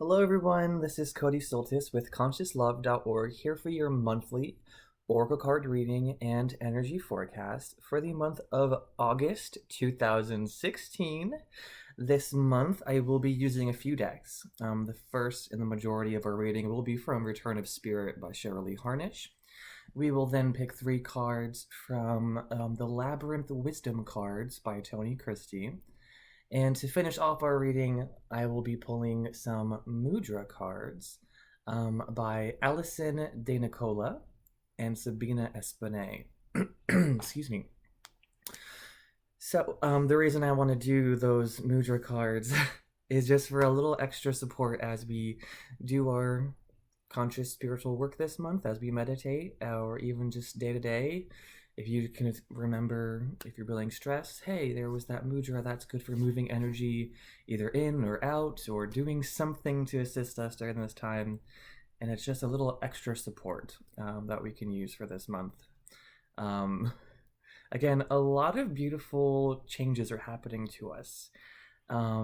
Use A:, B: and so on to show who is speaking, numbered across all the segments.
A: Hello, everyone. This is Cody Soltis with ConsciousLove.org here for your monthly Oracle card reading and energy forecast for the month of August 2016. This month, I will be using a few decks. The first in the majority of our reading will be from Return of Spirit by Shirley Harnish. We will then pick 3 cards from the Labyrinth Wisdom cards by Tony Christie. And to finish off our reading, I will be pulling some Mudra cards by Alison De Nicola and Sabina Espinay. Excuse me. So the reason I want to do those Mudra cards is just for a little extra support as we do our conscious spiritual work this month, as we meditate, or even just day to day. If you can remember, if you're feeling stress, hey, there was that mudra that's good for moving energy either in or out or doing something to assist us during this time. And it's just a little extra support that we can use for this month. Again, a lot of beautiful changes are happening to us. A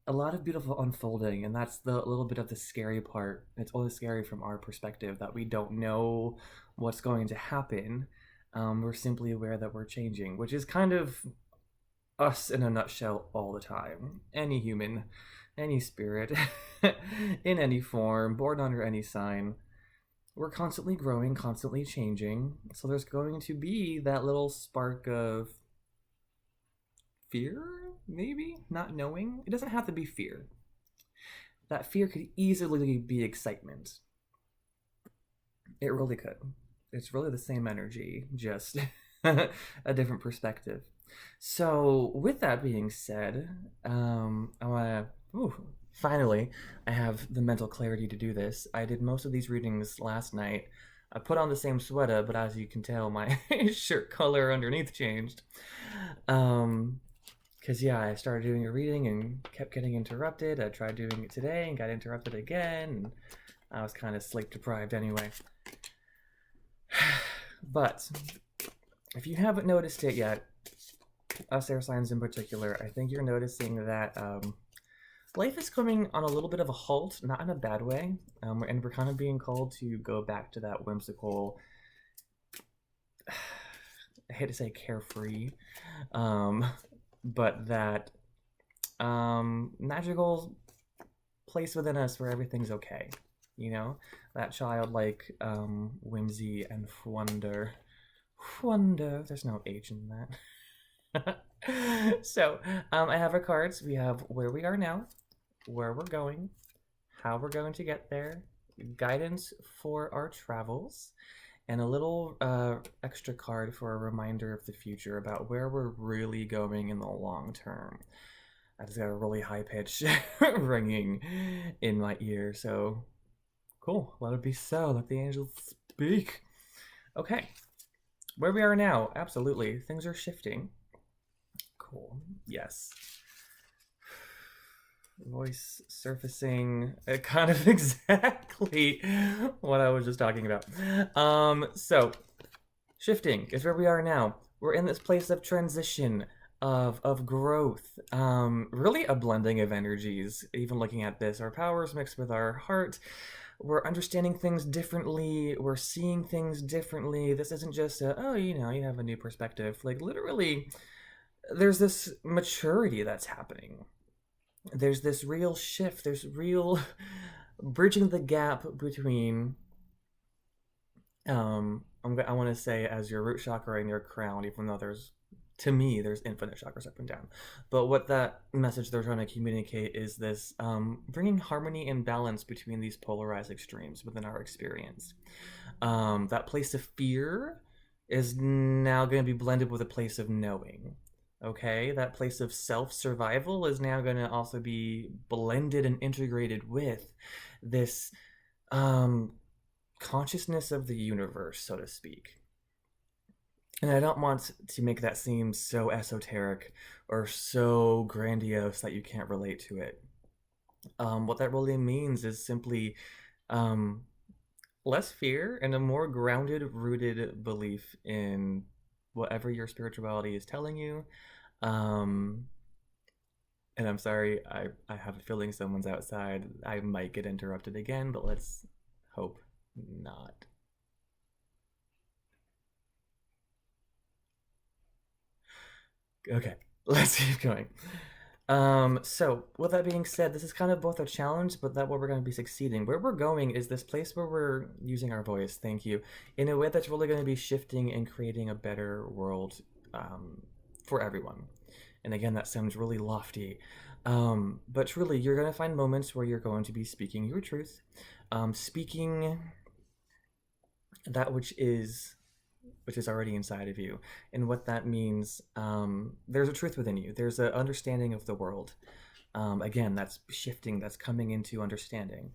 A: lot of beautiful unfolding, and that's the little bit of the scary part. It's only scary from our perspective that we don't know what's going to happen. We're simply aware that we're changing, which is kind of us in a nutshell all the time. Any human, any spirit, in any form, born under any sign, we're constantly growing, constantly changing. So there's going to be that little spark of fear, maybe? Not knowing? It doesn't have to be fear. That fear could easily be excitement. It really could. It's really the same energy, just a different perspective. So with that being said, I want to, finally, I have the mental clarity to do this. I did most of these readings last night. I put on the same sweater, but as you can tell, my shirt color underneath changed. Because, yeah, I started doing a reading and kept getting interrupted. I tried doing it today and got interrupted again. And I was kind of sleep deprived anyway. But if you haven't noticed it yet, us air signs in particular, I think you're noticing that life is coming on a little bit of a halt, not in a bad way, and we're kind of being called to go back to that whimsical, I hate to say carefree, but that magical place within us where everything's okay. You know, that childlike whimsy and wonder. Wonder. There's no H in that. So, I have our cards. We have where we are now, where we're going, how we're going to get there, guidance for our travels, and a little extra card for a reminder of the future about where we're really going in the long term. I just got a really high pitch ringing in my ear, so cool. Let it be so. Let the angels speak. Okay. Where we are now, absolutely. Things are shifting. Cool. Yes. Voice surfacing kind of exactly what I was just talking about. So shifting is where we are now. We're in this place of transition, of growth, really a blending of energies. Even looking at this, our powers mixed with our heart. We're understanding things differently. We're seeing things differently. This isn't just you have a new perspective. Like, literally, there's this maturity that's happening. There's this real shift. There's real bridging the gap between, I want to say, as your root chakra and your crown, even though to me, there's infinite chakras up and down. But what that message they're trying to communicate is this bringing harmony and balance between these polarized extremes within our experience. That place of fear is now going to be blended with a place of knowing. Okay, that place of self-survival is now going to also be blended and integrated with this consciousness of the universe, so to speak. And I don't want to make that seem so esoteric or so grandiose that you can't relate to it. What that really means is simply less fear and a more grounded, rooted belief in whatever your spirituality is telling you. And I'm sorry, I have a feeling someone's outside. I might get interrupted again, but let's hope not. Okay, let's keep going. So with that being said, this is kind of both a challenge, but that what we're going to be succeeding. Where we're going is this place where we're using our voice, thank you, in a way that's really going to be shifting and creating a better world for everyone. And again, that sounds really lofty. But truly, you're going to find moments where you're going to be speaking your truth, speaking that which is already inside of you. And what that means, there's a truth within you. There's an understanding of the world. Again, that's shifting, that's coming into understanding.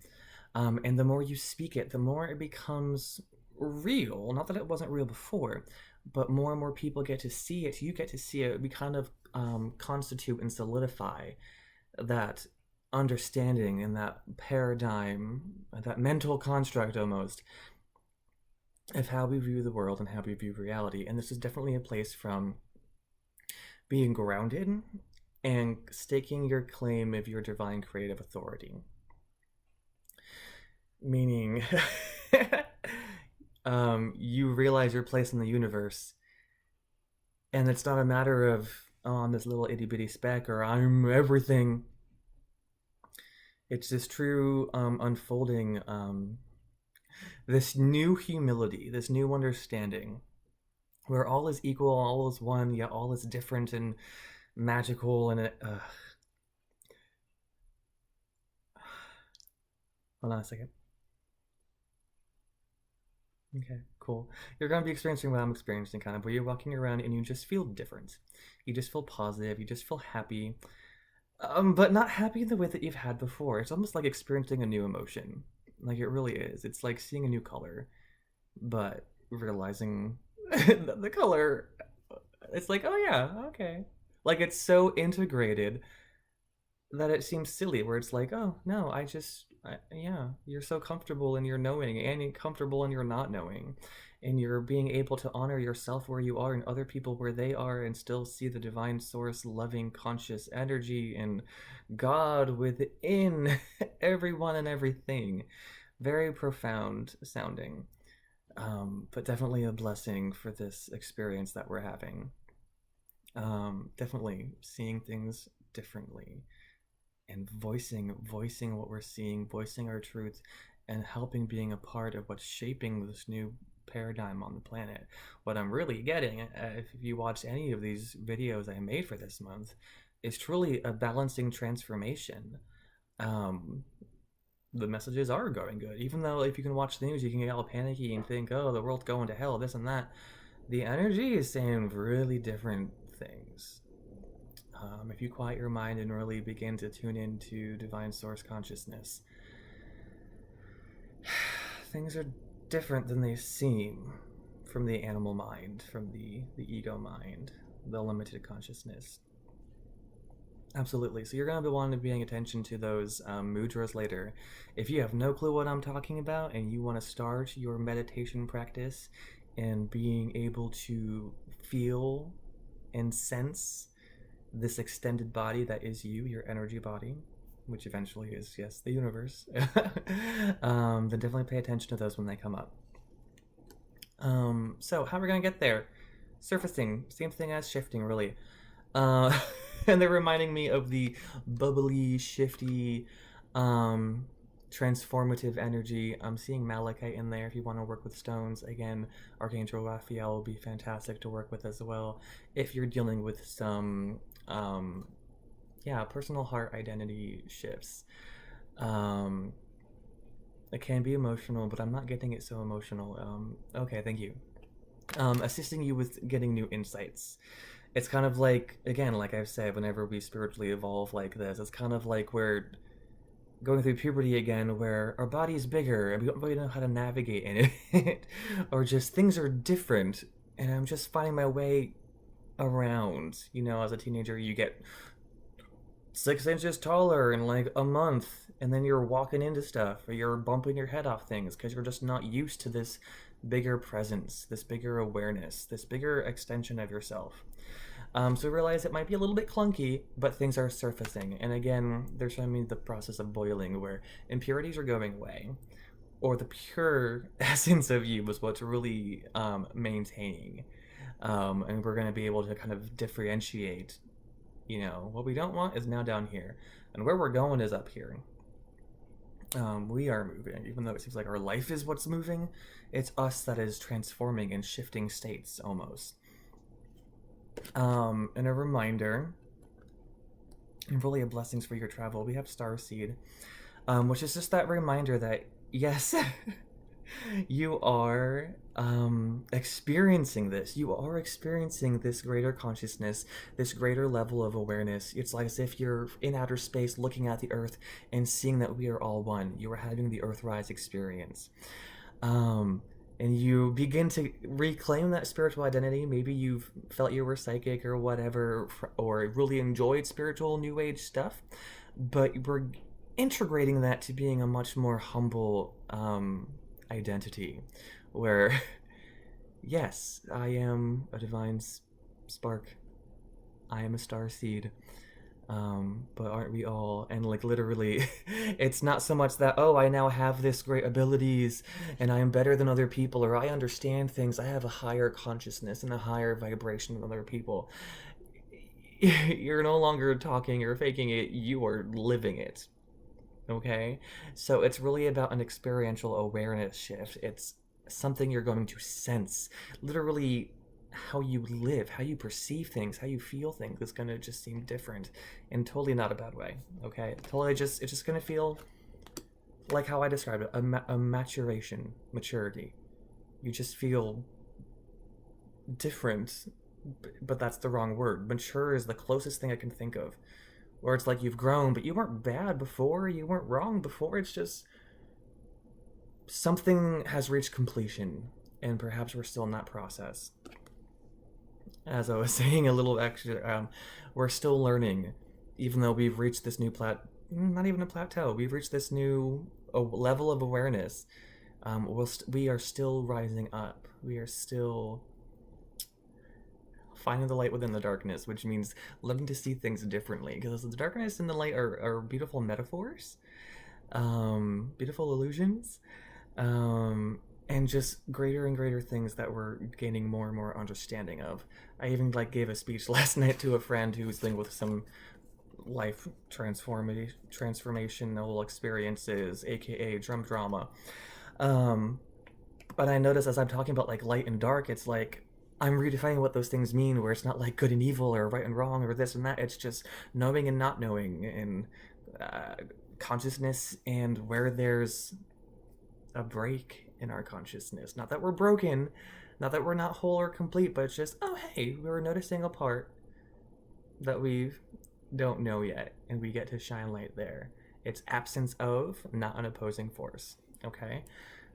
A: And the more you speak it, the more it becomes real. Not that it wasn't real before, but more and more people get to see it. You get to see it. We kind of constitute and solidify that understanding and that paradigm, that mental construct almost, of how we view the world and how we view reality. And this is definitely a place from being grounded and staking your claim of your divine creative authority. Meaning, you realize your place in the universe, and it's not a matter of, oh, I'm this little itty bitty speck or I'm everything. It's this true unfolding, this new humility, this new understanding, where all is equal, all is one, yet all is different and magical. And hold on a second. Okay, cool. You're going to be experiencing what I'm experiencing, kind of, where you're walking around and you just feel different. You just feel positive. You just feel happy. But not happy the way that you've had before. It's almost like experiencing a new emotion. Like, it really is. It's like seeing a new color, but realizing the color, it's like, oh yeah, okay. Like, it's so integrated that it seems silly, where it's like, oh no, yeah, you're so comfortable in your knowing and you're comfortable in your not knowing, and you're being able to honor yourself where you are and other people where they are, and still see the divine source, loving, conscious energy and God within everyone and everything. Very profound sounding, but definitely a blessing for this experience that we're having. Definitely seeing things differently and voicing what we're seeing, voicing our truth, and helping being a part of what's shaping this new paradigm on the planet. What I'm really getting, if you watch any of these videos I made for this month, is truly a balancing transformation. The messages are going good, even though if you can watch the news, you can get all panicky and think, oh, the world's going to hell, this and that. The energy is saying really different things. If you quiet your mind and really begin to tune into divine source consciousness, things are different than they seem from the animal mind, from the ego mind, the limited consciousness. Absolutely. So you're going to be wanting to be paying attention to those mudras later. If you have no clue what I'm talking about and you want to start your meditation practice and being able to feel and sense this extended body that is you, your energy body, which eventually is, yes, the universe, then definitely pay attention to those when they come up. So how are we going to get there? Surfacing, same thing as shifting, really. And they're reminding me of the bubbly, shifty, transformative energy. I'm seeing malachite in there if you want to work with stones. Again, Archangel Raphael will be fantastic to work with as well if you're dealing with some personal heart identity shifts. It can be emotional, but I'm not getting it so emotional. Okay, thank you. Assisting you with getting new insights. It's kind of like, again, like I've said, whenever we spiritually evolve like this, it's kind of like we're going through puberty again, where our body's bigger and we don't really know how to navigate in it, or just things are different, and I'm just finding my way around. As a teenager, you get 6 inches taller in like a month, and then you're walking into stuff, or you're bumping your head off things because you're just not used to this bigger presence, this bigger awareness, this bigger extension of yourself. So realize it might be a little bit clunky, but things are surfacing. And again, they're showing me the process of boiling where impurities are going away, or the pure essence of you was what's really maintaining. And we're going to be able to kind of differentiate, you know, what we don't want is now down here, and where we're going is up here. We are moving, even though it seems like our life is what's moving. It's us that is transforming and shifting states almost. And a reminder, and really a blessings for your travel. We have Starseed, which is just that reminder that yes, you are experiencing this. You are experiencing this greater consciousness, this greater level of awareness. It's like as if you're in outer space looking at the earth and seeing that we are all one. You are having the Earthrise experience. And you begin to reclaim that spiritual identity. Maybe you've felt you were psychic or whatever, or really enjoyed spiritual new age stuff, but we're integrating that to being a much more humble identity where yes, I am a divine spark, I am a star seed, but aren't we all? And like literally it's not so much that, oh, I now have this great abilities and I am better than other people, or I understand things, I have a higher consciousness and a higher vibration than other people. You're no longer talking or faking it, you are living it. Okay, so it's really about an experiential awareness shift. It's something you're going to sense. Literally, how you live, how you perceive things, how you feel things is going to just seem different, and totally not a bad way. Okay, totally just, it's just going to feel like how I described it, a maturation, maturity. You just feel different, but that's the wrong word. Mature is the closest thing I can think of. Or it's like you've grown, but you weren't bad before, you weren't wrong before, it's just something has reached completion, and perhaps we're still in that process. As I was saying a little extra, we're still learning, even though we've reached this new not even a plateau, we've reached this new level of awareness. We are still rising up. We are still finding the light within the darkness, which means learning to see things differently, because the darkness and the light are beautiful metaphors, beautiful illusions, and just greater and greater things that we're gaining more and more understanding of. I even like gave a speech last night to a friend who's dealing with some life transformational experiences, aka drum drama. But I notice as I'm talking about like light and dark, it's like I'm redefining what those things mean, where it's not like good and evil or right and wrong or this and that. It's just knowing and not knowing, and consciousness, and where there's a break in our consciousness. Not that we're broken, not that we're not whole or complete, but it's just, oh hey, we're noticing a part that we don't know yet, and we get to shine light there. It's absence of, not an opposing force. Okay?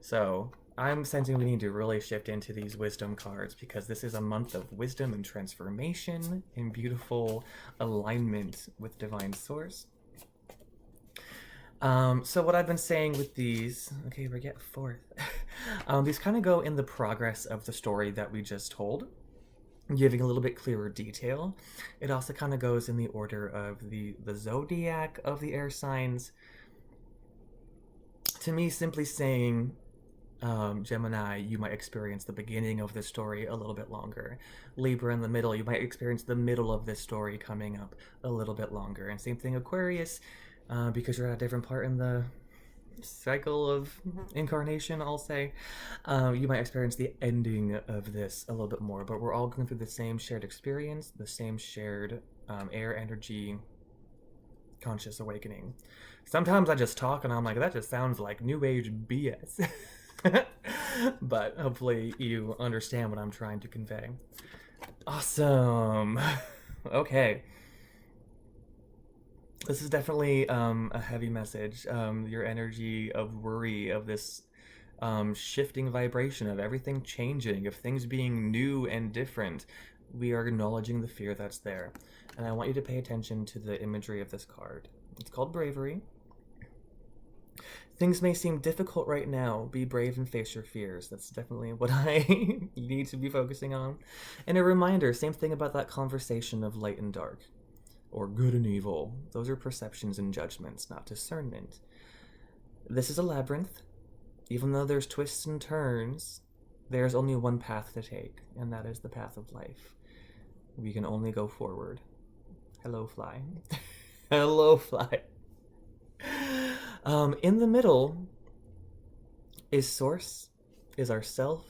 A: So I'm sensing we need to really shift into these wisdom cards, because this is a month of wisdom and transformation and beautiful alignment with divine source. So what I've been saying with these, okay, we get fourth. These kind of go in the progress of the story that we just told, giving a little bit clearer detail. It also kind of goes in the order of the zodiac of the air signs. To me, simply saying, Gemini, you might experience the beginning of this story a little bit longer. Libra in the middle, you might experience the middle of this story coming up a little bit longer. And same thing Aquarius, because you're at a different part in the cycle of incarnation, I'll say, you might experience the ending of this a little bit more. But we're all going through the same shared experience, the same shared air energy conscious awakening. Sometimes I just talk and I'm like, that just sounds like new age BS. But hopefully you understand what I'm trying to convey. Awesome. Okay. This is definitely a heavy message. Your energy of worry, of this shifting vibration, of everything changing, of things being new and different. We are acknowledging the fear that's there. And I want you to pay attention to the imagery of this card. It's called Bravery. Things may seem difficult right now. Be brave and face your fears. That's definitely what I need to be focusing on. And a reminder, same thing about that conversation of light and dark, or good and evil. Those are perceptions and judgments, not discernment. This is a labyrinth. Even though there's twists and turns, there's only one path to take, and that is the path of life. We can only go forward. Hello, fly. Hello, fly. In the middle is Source, is our self,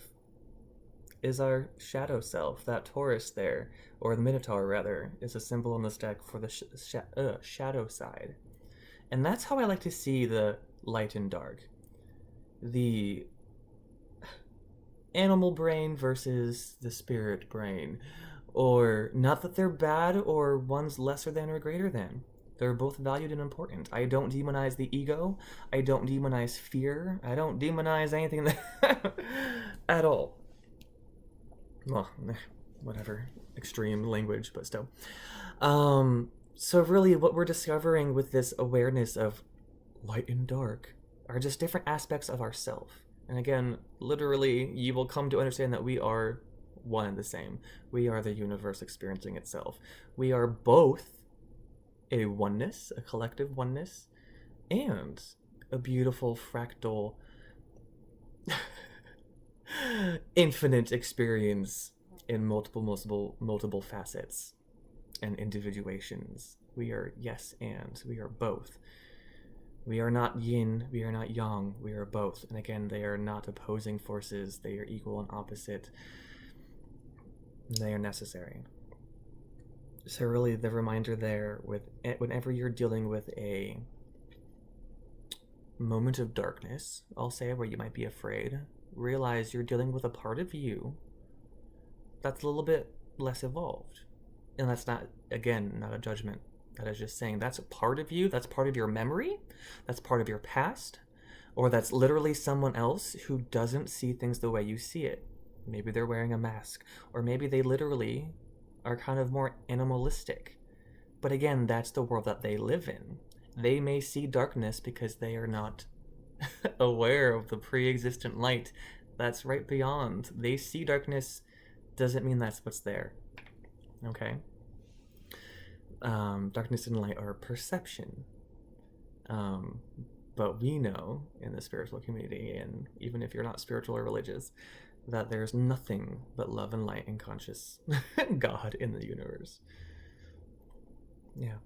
A: is our shadow self. That Taurus there, or the Minotaur rather, is a symbol on this deck for the shadow side. And that's how I like to see the light and dark. The animal brain versus the spirit brain. Or not that they're bad or one's lesser than or greater than. They're both valued and important. I don't demonize the ego. I don't demonize fear. I don't demonize anything at all. Well, whatever. Extreme language, but still. So really what we're discovering with this awareness of light and dark are just different aspects of ourself. And again, literally, you will come to understand that we are one and the same. We are the universe experiencing itself. We are both a oneness, a collective oneness, and a beautiful fractal infinite experience in multiple facets and individuations. We are yes and we are both. We are not yin, we are not yang, we are both. And again, they are not opposing forces, they are equal and opposite. They are necessary. So really the reminder there, with whenever you're dealing with a moment of darkness, I'll say, where you might be afraid, realize you're dealing with a part of you that's a little bit less evolved. And that's not, again, not a judgment. That is just saying that's a part of you, that's part of your memory, that's part of your past, or that's literally someone else who doesn't see things the way you see it. Maybe they're wearing a mask, or maybe they literally are kind of more animalistic. But again, that's the world that they live in. They may see darkness because they are not aware of the pre-existent light that's right beyond. They see darkness, doesn't mean that's what's there. Okay? Darkness and light are perception. But we know in the spiritual community, and even if you're not spiritual or religious, that there's nothing but love and light and conscious God in the universe. Yeah.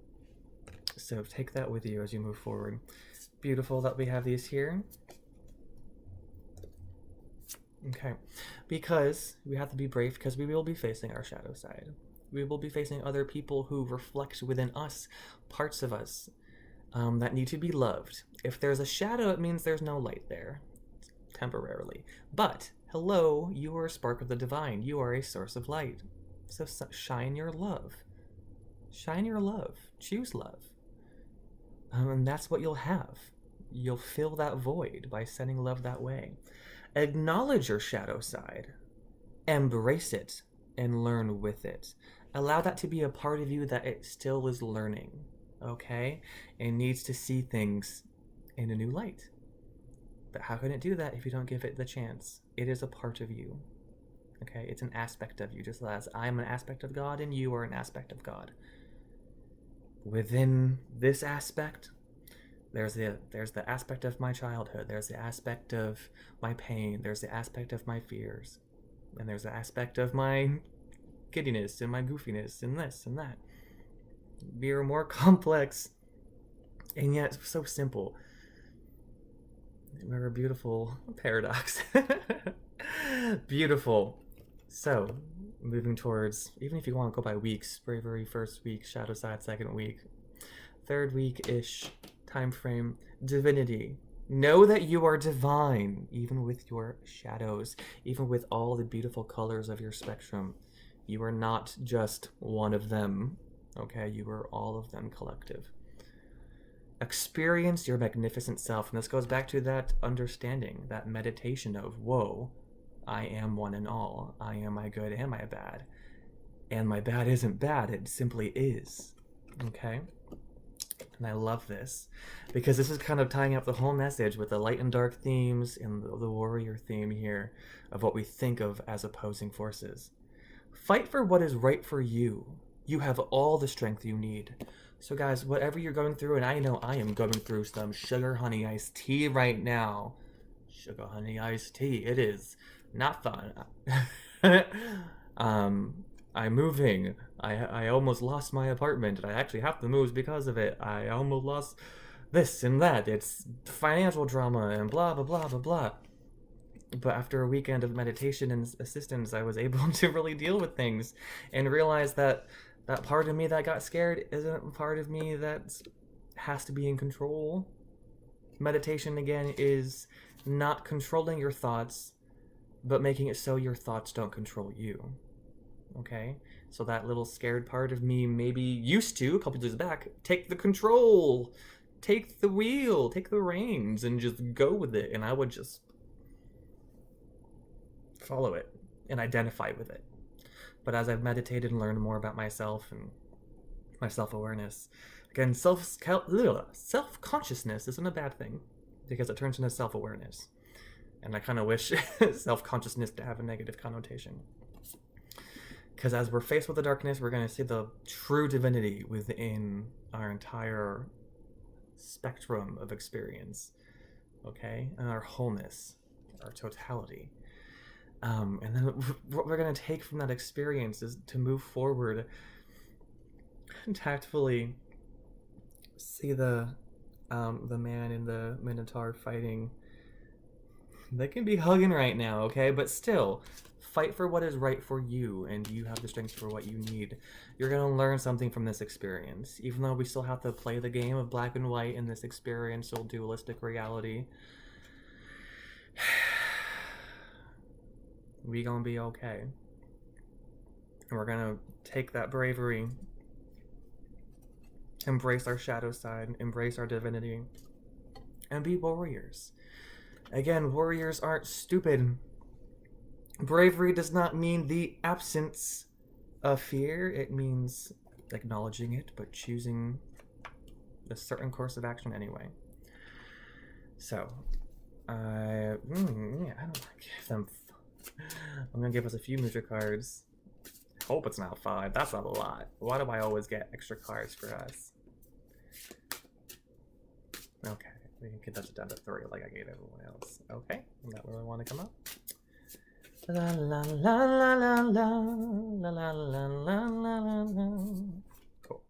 A: So take that with you as you move forward. Beautiful that we have these here. Okay. Because we have to be brave, because we will be facing our shadow side. We will be facing other people who reflect within us parts of us that need to be loved. If there's a shadow, it means there's no light there, temporarily. But, hello, you are a spark of the divine. You are a source of light. So shine your love. Shine your love. Choose love. And that's what you'll have. You'll fill that void by sending love that way. Acknowledge your shadow side. Embrace it and learn with it. Allow that to be a part of you that it still is learning, okay? It needs to see things in a new light. But how can it do that if you don't give it the chance? It is a part of you, okay? It's an aspect of you, just as I'm an aspect of God and you are an aspect of God. Within this aspect, there's the aspect of my childhood, there's the aspect of my pain, there's the aspect of my fears, and there's the aspect of my giddiness and my goofiness and this and that. We are more complex and yet so simple. We're a beautiful paradox. Beautiful. So, moving towards, even if you want to go by weeks, very first week, shadow side, second week, third week-ish time frame, divinity. Know that you are divine, even with your shadows, even with all the beautiful colors of your spectrum. You are not just one of them, okay? You are all of them collective. Experience your magnificent self. And this goes back to that understanding, that meditation of, whoa, I am one and all. I am my good and my bad. And my bad isn't bad, it simply is, okay? And I love this because this is kind of tying up the whole message with the light and dark themes and the warrior theme here of what we think of as opposing forces. Fight for what is right for you. You have all the strength you need. So guys, whatever you're going through, and I know I am going through some sugar honey iced tea right now. Sugar honey iced tea. It is not fun. I'm moving. I almost lost my apartment, and I actually have to move because of it. I almost lost this and that. It's financial drama and blah blah blah blah blah. But after a weekend of meditation and assistance, I was able to really deal with things and realize that that part of me that got scared isn't part of me that has to be in control. Meditation, again, is not controlling your thoughts, but making it so your thoughts don't control you. Okay? So that little scared part of me maybe used to, a couple days back, take the control, take the wheel, take the reins, and just go with it. And I would just follow it and identify with it. But as I've meditated and learned more about myself and my self-awareness, again, self-consciousness isn't a bad thing because it turns into self-awareness. And I kind of wish self-consciousness to have a negative connotation. Because as we're faced with the darkness, we're going to see the true divinity within our entire spectrum of experience, okay? And our wholeness, our totality. And then what we're going to take from that experience is to move forward and tactfully see the man and the Minotaur fighting. They can be hugging right now, okay? But still, fight for what is right for you, and you have the strength for what you need. You're going to learn something from this experience. Even though we still have to play the game of black and white in this experiential dualistic reality, we gonna be okay. And we're gonna take that bravery, embrace our shadow side, embrace our divinity, and be warriors. Again, warriors aren't stupid. Bravery does not mean the absence of fear. It means acknowledging it, but choosing a certain course of action anyway. So, I don't give them. I'm gonna give us a few Mudra cards. Hope it's not 5. That's not a lot. Why do I always get extra cards for us? Okay, we can get that down to 3 like I gave everyone else. Okay, that really want to come up. La la la la la la la la la la la la. Cool.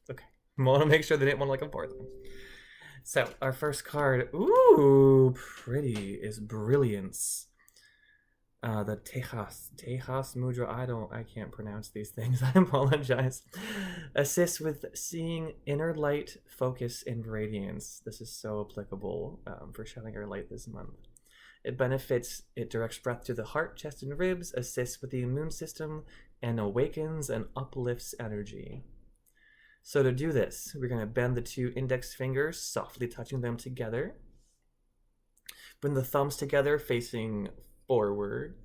A: Okay, I want to make sure they didn't want to like a 4th one. So, our first card, ooh, pretty, is Brilliance. The Tejas Mudra, I can't pronounce these things, I apologize. Assists with seeing inner light, focus, and radiance. This is so applicable for shining our light this month. It directs breath to the heart, chest, and ribs, assists with the immune system, and awakens and uplifts energy. So to do this, we're going to bend the 2 index fingers, softly touching them together. Bring the thumbs together facing forward,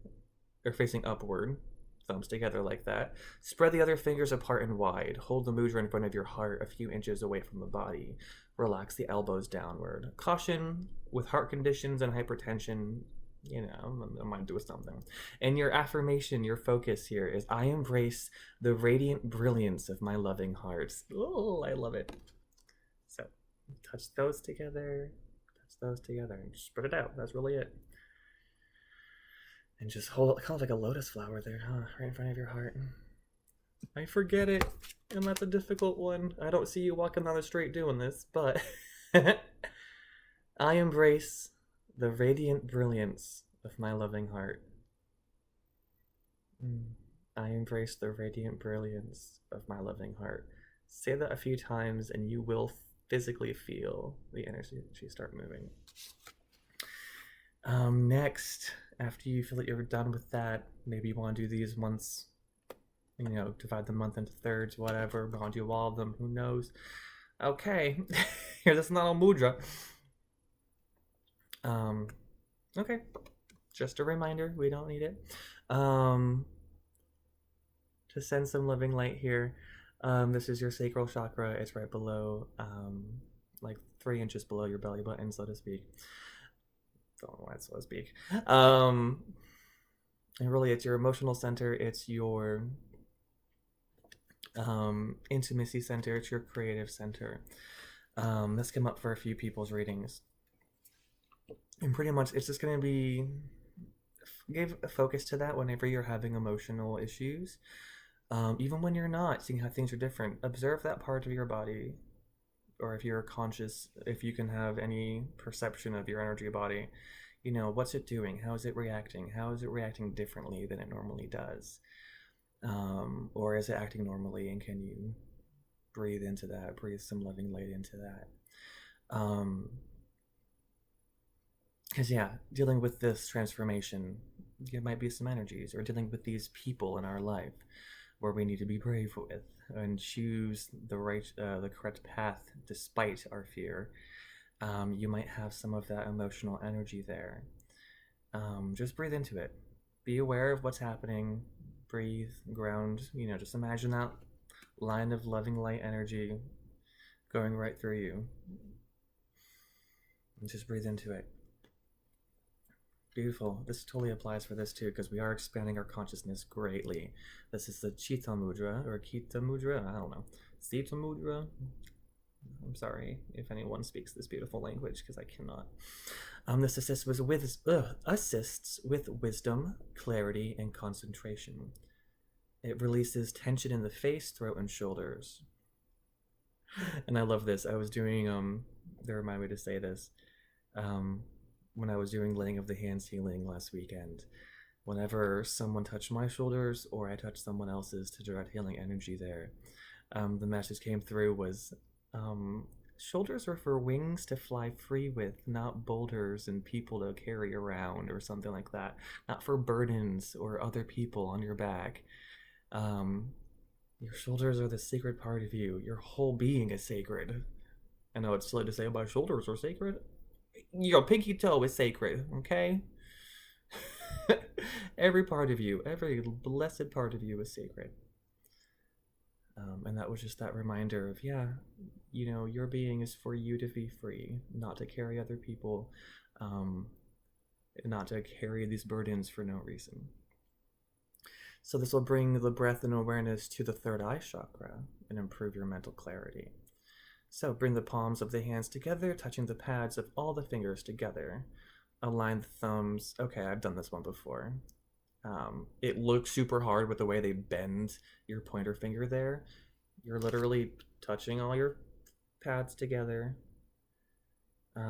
A: or facing upward. Thumbs together like that. Spread the other fingers apart and wide. Hold the mudra in front of your heart a few inches away from the body. Relax the elbows downward. Caution with heart conditions and hypertension. You know, I might do something. And your affirmation, your focus here is, I embrace the radiant brilliance of my loving heart. Oh, I love it. So, touch those together, and spread it out. That's really it. And just hold it, kind of like a lotus flower there, huh? Right in front of your heart. I forget it, and that's a difficult one. I don't see you walking down the street doing this, but I embrace the radiant brilliance of my loving heart. I embrace the radiant brilliance of my loving heart. Say that a few times and you will physically feel the energy start moving. Next, after you feel that you're done with that, maybe you want to do these once, you know, divide the month into thirds, whatever. We want to do all of them, who knows? Okay, here, that's not a mudra. Okay, just a reminder, we don't need it. To send some living light here, This is your sacral chakra. It's right below, like 3 inches below your belly button, so to speak. Don't know why it's so to speak. And really, it's your emotional center. It's your intimacy center. It's your creative center. This came up for a few people's readings, and pretty much it's just going to be give a focus to that whenever you're having emotional issues. Even when you're not, seeing how things are different, observe that part of your body, or if you're conscious, if you can have any perception of your energy body, you know, what's it doing? How is it reacting? How is it reacting differently than it normally does? Or is it acting normally, and can you breathe into that, breathe some loving light into that? Because yeah, dealing with this transformation, there might be some energies, or dealing with these people in our life where we need to be brave with and choose the correct path despite our fear. You might have some of that emotional energy there. Just breathe into it. Be aware of what's happening. Breathe, ground, you know, just imagine that line of loving light energy going right through you. And just breathe into it. Beautiful. This totally applies for this too, because we are expanding our consciousness greatly. This is the Chitta Mudra, or Kita Mudra, I don't know. Sita Mudra. I'm sorry if anyone speaks this beautiful language, because I cannot. This assists with wisdom, clarity, and concentration. It releases tension in the face, throat, and shoulders. And I love this. I was doing, they remind me to say this, when I was doing laying of the hands healing last weekend. Whenever someone touched my shoulders, or I touched someone else's to direct healing energy there, the message came through was, shoulders are for wings to fly free with, not boulders and people to carry around, or something like that. Not for burdens or other people on your back. Your shoulders are the sacred part of you. Your whole being is sacred. I know it's silly to say my shoulders are sacred. Your pinky toe is sacred, okay? Every part of you, every blessed part of you is sacred. And that was just that reminder of, yeah, you know, your being is for you to be free, not to carry other people, not to carry these burdens for no reason. So this will bring the breath and awareness to the third eye chakra and improve your mental clarity. So bring the palms of the hands together, touching the pads of all the fingers together. Align the thumbs. Okay, I've done this one before. It looks super hard with the way they bend your pointer finger there. You're literally touching all your pads together.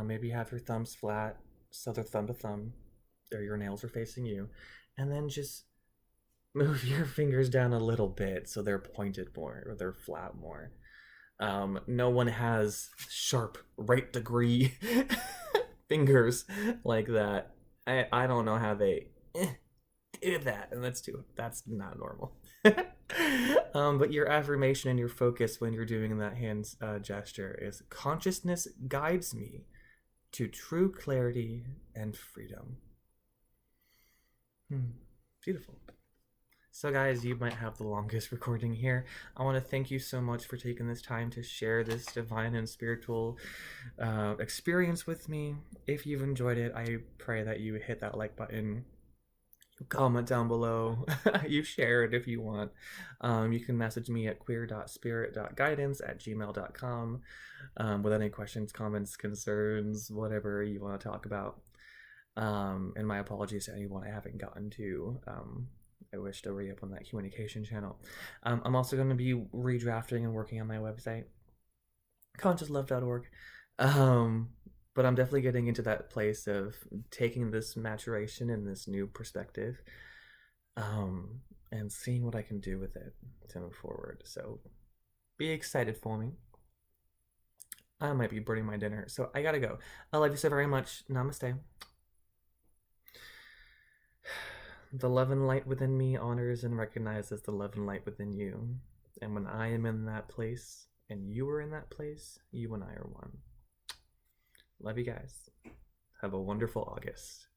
A: Maybe have your thumbs flat, so they're thumb to thumb, or your nails are facing you. And then just move your fingers down a little bit so they're pointed more, or they're flat more. No one has sharp right degree fingers like that. I don't know how they did that, and that's not normal. But your affirmation and your focus when you're doing that hand gesture is, consciousness guides me to true clarity and freedom. Beautiful. So guys, you might have the longest recording here. I want to thank you so much for taking this time to share this divine and spiritual experience with me. If you've enjoyed it, I pray that you hit that like button, comment down below, you share it if you want. You can message me at queer.spirit.guidance@gmail.com with any questions, comments, concerns, whatever you want to talk about. And my apologies to anyone I haven't gotten to. I wish to re-up on that communication channel. I'm also going to be redrafting and working on my website, consciouslove.org. But I'm definitely getting into that place of taking this maturation and this new perspective, and seeing what I can do with it to move forward. So be excited for me. I might be burning my dinner, so I gotta go. I love you so very much. Namaste. The love and light within me honors and recognizes the love and light within you. And when I am in that place and you are in that place, you and I are one. Love you guys. Have a wonderful August.